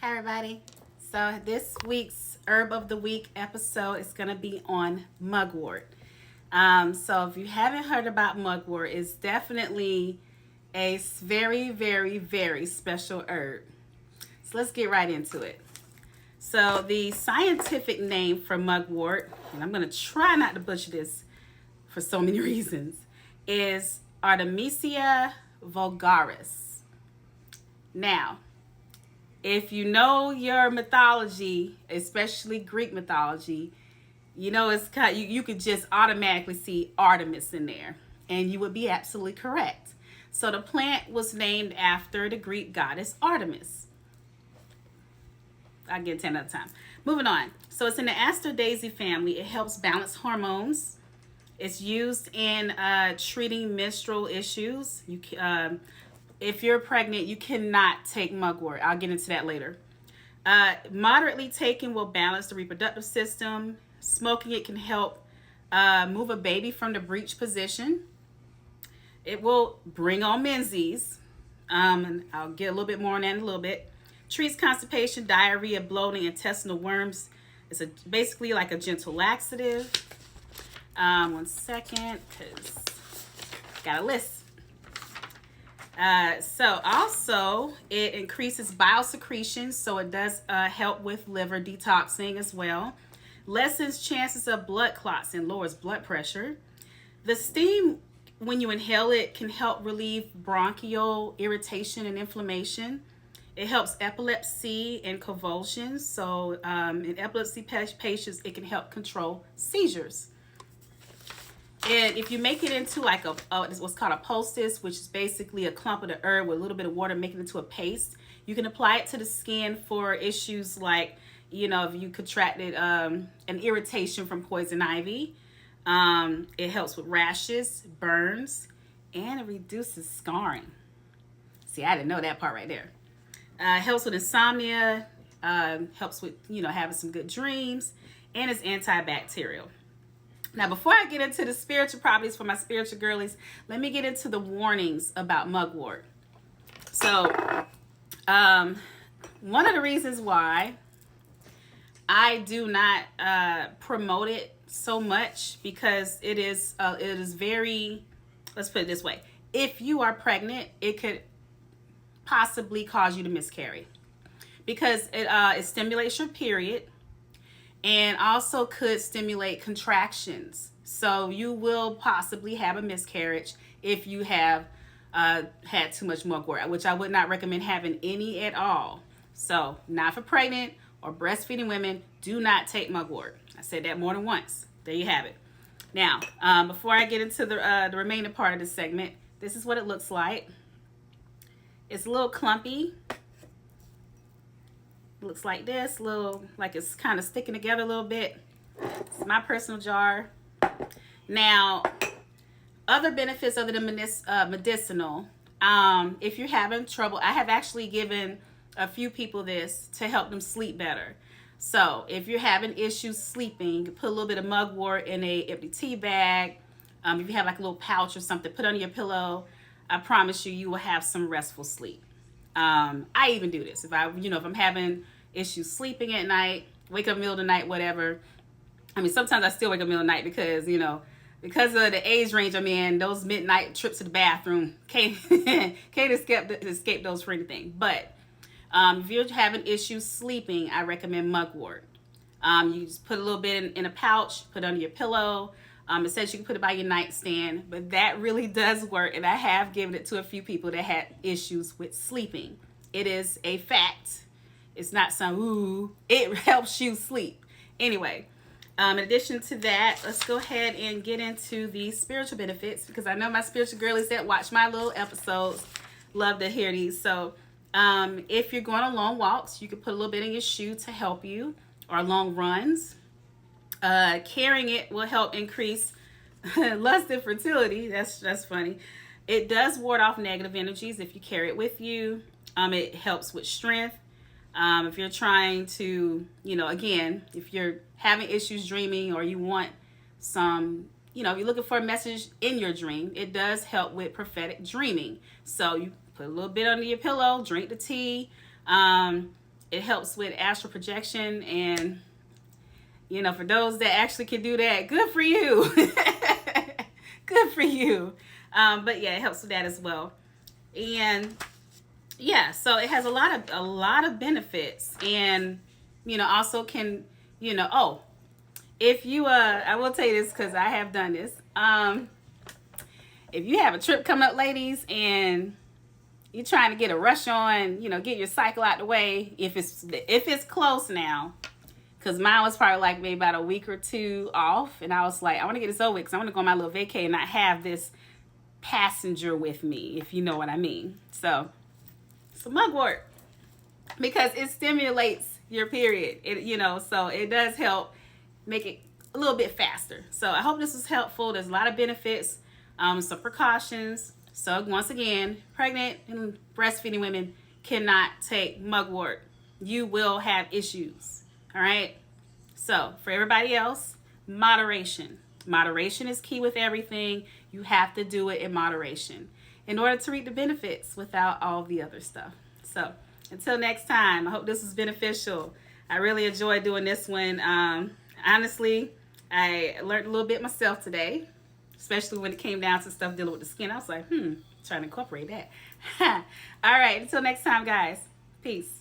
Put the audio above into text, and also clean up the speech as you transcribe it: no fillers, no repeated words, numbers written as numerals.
Hi everybody. So this week's Herb of the Week episode is going to be on Mugwort. So if you haven't heard about Mugwort, it's definitely a very, very, very special herb. So let's get right into it. So the scientific name for Mugwort, and I'm going to try not to butcher this for so many reasons, is Artemisia vulgaris. Now, if you know your mythology, especially Greek mythology, you know it's kind of, you could just automatically see Artemis in there, and you would be absolutely correct. So the plant was named after the Greek goddess Artemis. I'll get 10 at a time. Moving on. So it's in the Aster Daisy family. It helps balance hormones. It's used in treating menstrual issues. If you're pregnant, you cannot take mugwort. I'll get into that later. Moderately taken will balance the reproductive system. Smoking it can help move a baby from the breech position. It will bring on menses. And I'll get a little bit more on that in a little bit. Treats constipation, diarrhea, bloating, intestinal worms. It's basically like a gentle laxative. 1 second, because got a list. So also it increases bile secretion, so it does help with liver detoxing as well. Lessens chances of blood clots and lowers blood pressure. The steam, when you inhale it, can help relieve bronchial irritation and inflammation. It helps epilepsy and convulsions. So in epilepsy patients, it can help control seizures. And if you make it into like what's called a poultice, which is basically a clump of the herb with a little bit of water, make it into a paste, you can apply it to the skin for issues like, if you contracted an irritation from poison ivy. It helps with rashes, burns, and it reduces scarring. See, I didn't know that part right there. Helps with insomnia, helps with, having some good dreams, and it's antibacterial. Now, before I get into the spiritual properties for my spiritual girlies, let me get into the warnings about mugwort. So, one of the reasons why I do not promote it so much, because it is very, let's put it this way. If you are pregnant, it could possibly cause you to miscarry, because it stimulates your period. And also could stimulate contractions. So you will possibly have a miscarriage if you have had too much mugwort, which I would not recommend having any at all. So not for pregnant or breastfeeding women. Do not take mugwort. I said that more than once. There you have it. Now, before I get into the remaining part of this segment, this is what it looks like. It's a little clumpy. Looks like this, like it's kind of sticking together a little bit. It's my personal jar. Now, other benefits other than medicinal, if you're having trouble, I have actually given a few people this to help them sleep better. So if you're having issues sleeping, you can put a little bit of mugwort in a empty tea bag. If you have like a little pouch or something, put under your pillow. I promise you will have some restful sleep. I even do this if I'm having issues sleeping at night, wake up middle of the night, whatever. I mean, sometimes I still wake up middle of the night because of the age range I'm in, those midnight trips to the bathroom can't escape those for anything. But if you're having issues sleeping, I recommend mugwort. You just put a little bit in a pouch, put it under your pillow. It says you can put it by your nightstand, but that really does work. And I have given it to a few people that had issues with sleeping. It is a fact. It's not some, it helps you sleep. Anyway, in addition to that, let's go ahead and get into the spiritual benefits, because I know my spiritual girlies that watch my little episodes love to hear these. So if you're going on long walks, you can put a little bit in your shoe to help you, or long runs. Carrying it will help increase lust and fertility. That's funny. It does ward off negative energies if you carry it with you. It helps with strength. If you're trying to, again, if you're having issues dreaming, or you want some, if you're looking for a message in your dream, it does help with prophetic dreaming. So you put a little bit under your pillow, drink the tea. It helps with astral projection, and you know, for those that actually can do that, good for you. Good for you. But yeah, it helps with that as well. And yeah, so it has a lot of benefits, and you know, also can, you know, oh, if you I will tell you this because I have done this. If you have a trip coming up, ladies, and you're trying to get a rush on, you know, get your cycle out the way, if it's close now, because mine was probably like maybe about a week or two off, and I was like, I want to get this over with because I want to go on my little vacay and not have this passenger with me, if you know what I mean. So mugwort, because it stimulates your period, you know, so it does help make it a little bit faster. So I hope this was helpful. There's a lot of benefits, some precautions. So once again, pregnant and breastfeeding women cannot take mugwort. You will have issues. All right. So for everybody else, moderation. Moderation is key with everything. You have to do it in moderation in order to reap the benefits without all the other stuff. So until next time, I hope this was beneficial. I really enjoyed doing this one. Honestly, I learned a little bit myself today, especially when it came down to stuff dealing with the skin. I was like, trying to incorporate that. All right, until next time, guys. Peace.